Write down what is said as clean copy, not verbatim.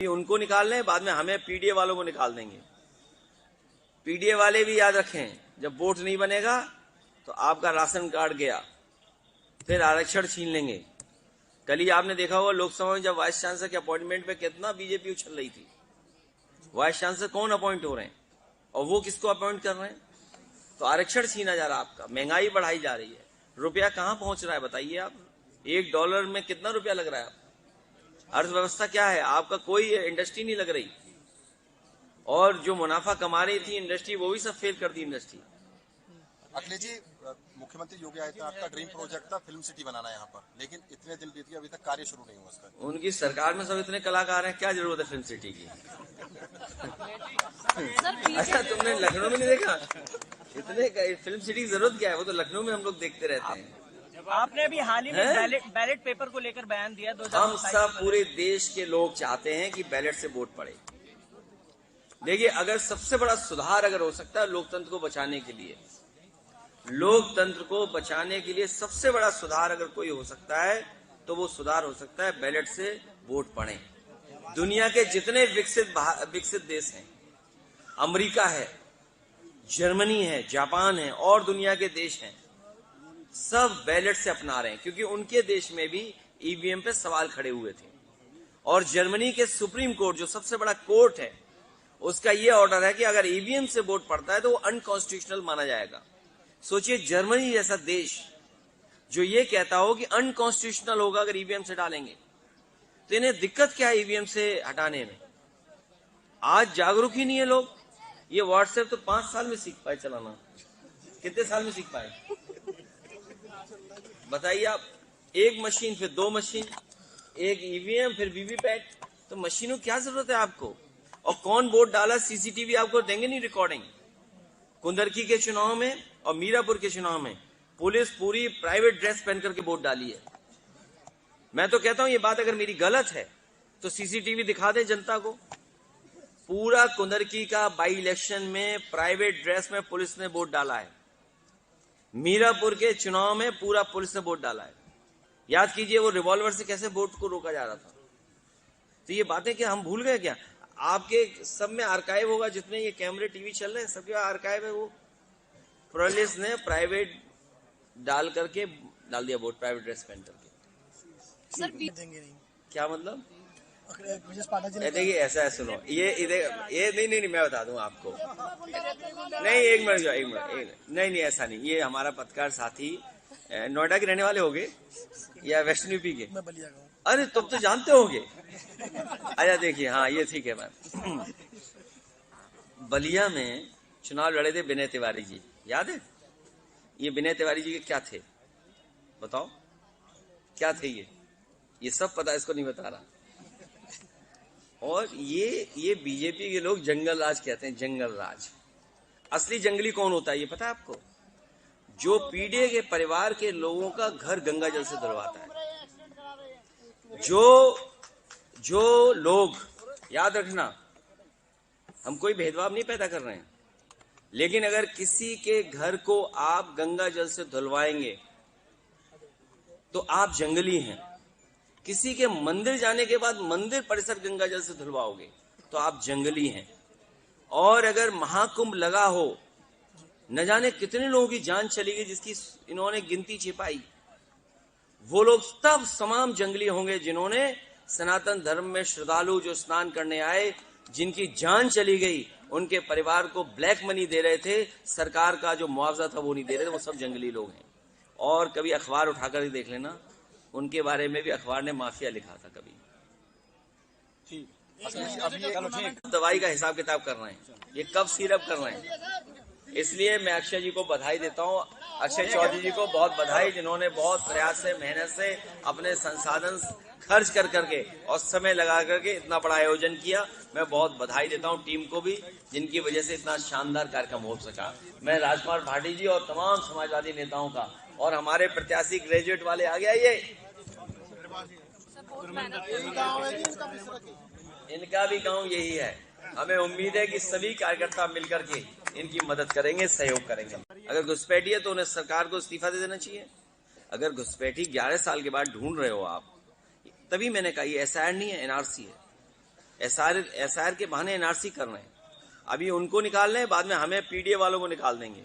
उनको निकाल लें, बाद में हमें पीडीए वालों को निकाल देंगे। पीडीए वाले भी याद रखें, जब वोट नहीं बनेगा तो आपका राशन कार्ड गया, फिर आरक्षण छीन लेंगे। कल ही आपने देखा होगा लोकसभा में जब वाइस चांसलर के अपॉइंटमेंट पे कितना बीजेपी उछल रही थी। वाइस चांसलर कौन अपॉइंट हो रहे हैं और वो किसको अपॉइंट कर रहे हैं? तो आरक्षण छीना जा रहा है आपका, महंगाई बढ़ाई जा रही है, रुपया कहां पहुंच रहा है बताइए आप? $1 में कितना रुपया लग रहा है? अर्थव्यवस्था क्या है? आपका कोई इंडस्ट्री नहीं लग रही, और जो मुनाफा कमा रही थी इंडस्ट्री वो भी सब फेल कर दी इंडस्ट्री। अखिलेश जी, मुख्यमंत्री योगी आदित्यनाथ का ड्रीम प्रोजेक्ट था फिल्म सिटी बनाना यहाँ पर, लेकिन इतने दिन बीत गए अभी तक कार्य शुरू नहीं हुआ उसका। उनकी सरकार में सब इतने कलाकार हैं, क्या जरूरत है फिल्म सिटी की? अच्छा, तुमने लखनऊ में नहीं देखा? इतने फिल्म सिटी की जरूरत क्या है? वो तो लखनऊ में हम लोग देखते रहते हैं। आपने अभी हाल ही में बैलेट पेपर को लेकर बयान दिया। हम सब पूरे देश के लोग चाहते हैं कि बैलेट से वोट पड़े। देखिए, अगर सबसे बड़ा सुधार अगर हो सकता है लोकतंत्र को बचाने के लिए, लोकतंत्र को बचाने के लिए सबसे बड़ा सुधार अगर कोई हो सकता है तो वो सुधार हो सकता है बैलेट से वोट पड़े। दुनिया के जितने विकसित देश हैं, अमेरिका है, जर्मनी है, जापान है और दुनिया के देश हैं, सब बैलेट से अपना रहे हैं, क्योंकि उनके देश में भी ईवीएम पे सवाल खड़े हुए थे। और जर्मनी के सुप्रीम कोर्ट, जो सबसे बड़ा कोर्ट है, उसका यह ऑर्डर है कि अगर ईवीएम से वोट पड़ता है तो वो अनकॉन्स्टिट्यूशनल माना जाएगा। सोचिए, जर्मनी जैसा देश जो ये कहता हो कि अनकॉन्स्टिट्यूशनल होगा अगर ईवीएम से डालेंगे, तो इन्हें दिक्कत क्या है ईवीएम से हटाने में? आज जागरूक ही नहीं है लोग। ये व्हाट्सएप तो 5 साल में सीख पाए चलाना, कितने साल में सीख पाए बताइए आप? एक मशीन, फिर 2 मशीन, एक ईवीएम, फिर वीवीपैट। तो मशीनों क्या जरूरत है आपको? और कौन वोट डाला सीसीटीवी आपको देंगे नहीं रिकॉर्डिंग। कुंदरकी के चुनाव में और मीरापुर के चुनाव में पुलिस पूरी प्राइवेट ड्रेस पहन करके वोट डाली है। मैं तो कहता हूं ये बात अगर मेरी गलत है तो सीसीटीवी दिखा दे जनता को। पूरा कुंदरकी का बाई इलेक्शन में प्राइवेट ड्रेस में पुलिस ने वोट डाला है। मीरापुर के चुनाव में पूरा पुलिस ने वोट डाला है। याद कीजिए वो रिवॉल्वर से कैसे वोट को रोका जा रहा था। तो ये बातें क्या हम भूल गए क्या? आपके सब में आर्काइव होगा, जितने ये कैमरे टीवी चल रहे हैं सबके आर्काइव है। वो पुलिस ने प्राइवेट डाल करके डाल दिया वोट, प्राइवेट ड्रेस पहन करके। सर देंगे नहीं, क्या मतलब? देखिए ऐसा है, सुनो, ये नहीं मैं बता दूं आपको। नहीं, एक मिनट, नहीं ऐसा नहीं। ये हमारा पत्रकार साथी नोएडा के रहने वाले होंगे या वेस्टर्न यूपी के? मैं बलिया का हूं। अरे तब तो जानते होंगे। अच्छा देखिए, हाँ ये ठीक है। मैम, बलिया में चुनाव लड़े थे विनय तिवारी जी, याद है? ये विनय तिवारी जी के क्या थे बताओ? क्या थे ये सब पता, इसको नहीं बता रहा। और ये बीजेपी के लोग जंगल राज कहते हैं, जंगल राज। असली जंगली कौन होता है ये पता है आपको? जो पीडीए के परिवार के लोगों का घर गंगा जल से धुलवाता है। जो लोग, याद रखना, हम कोई भेदभाव नहीं पैदा कर रहे हैं, लेकिन अगर किसी के घर को आप गंगा जल से धुलवाएंगे तो आप जंगली हैं। किसी के मंदिर जाने के बाद मंदिर परिसर गंगा जल से धुलवाओगे तो आप जंगली हैं। और अगर महाकुंभ लगा हो, न जाने कितने लोगों की जान चली गई जिसकी इन्होंने गिनती छिपाई, वो लोग तब तमाम जंगली होंगे जिन्होंने सनातन धर्म में श्रद्धालु जो स्नान करने आए, जिनकी जान चली गई, उनके परिवार को ब्लैक मनी दे रहे थे, सरकार का जो मुआवजा था वो नहीं दे रहे थे, वो सब जंगली लोग हैं। और कभी अखबार उठाकर देख लेना, उनके बारे में भी अखबार ने माफिया लिखा था कभी। दवाई का हिसाब किताब कर रहे हैं, ये कब सिरप कर रहे हैं। इसलिए मैं अक्षय जी को बधाई देता हूँ, अक्षय चौधरी जी को बहुत बधाई, जिन्होंने बहुत प्रयास से, मेहनत से, अपने संसाधन खर्च कर करके और समय लगा करके इतना बड़ा आयोजन किया। मैं बहुत बधाई देता हूँ टीम को भी, जिनकी वजह से इतना शानदार कार्यक्रम हो सका। मैं राजकुमार भाटी जी और तमाम समाजवादी नेताओं का, और हमारे प्रत्याशी ग्रेजुएट वाले आ गया, ये इनका भी गांव यही है। हमें उम्मीद है कि सभी कार्यकर्ता मिलकर के इनकी मदद करेंगे, सहयोग करेंगे। अगर घुसपैठी है तो उन्हें सरकार को इस्तीफा दे देना चाहिए। अगर घुसपैठी 11 साल के बाद ढूंढ रहे हो आप, तभी मैंने कहा ये एसआईआर नहीं है, एनआरसी है। एसआर के बहाने एनआरसी कर रहे हैं। अभी उनको निकाल रहे हैं, बाद में हमें पीडीए वालों को निकाल देंगे।